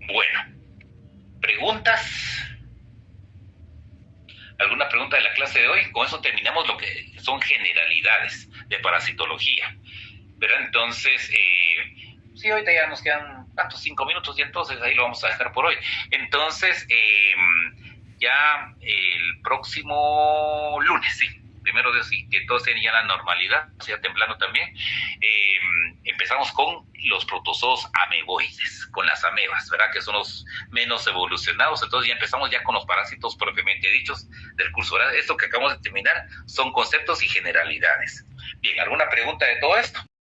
Bueno, ¿preguntas? ¿Alguna pregunta de la clase de hoy? Con eso terminamos lo que son generalidades de parasitología. Pero entonces, sí, ahorita ya nos quedan tantos 5 minutos y entonces ahí lo vamos a dejar por hoy. Entonces, ya el próximo lunes, sí, primero Dios, sí, que todo esté ya en la normalidad, o sea, temblando también, empezamos con los protozoos ameboides, con las amebas, ¿verdad? Que son los menos evolucionados. Entonces ya empezamos ya con los parásitos propiamente dichos del curso, ¿verdad? Esto que acabamos de terminar son conceptos y generalidades. Bien, ¿alguna pregunta de todo esto?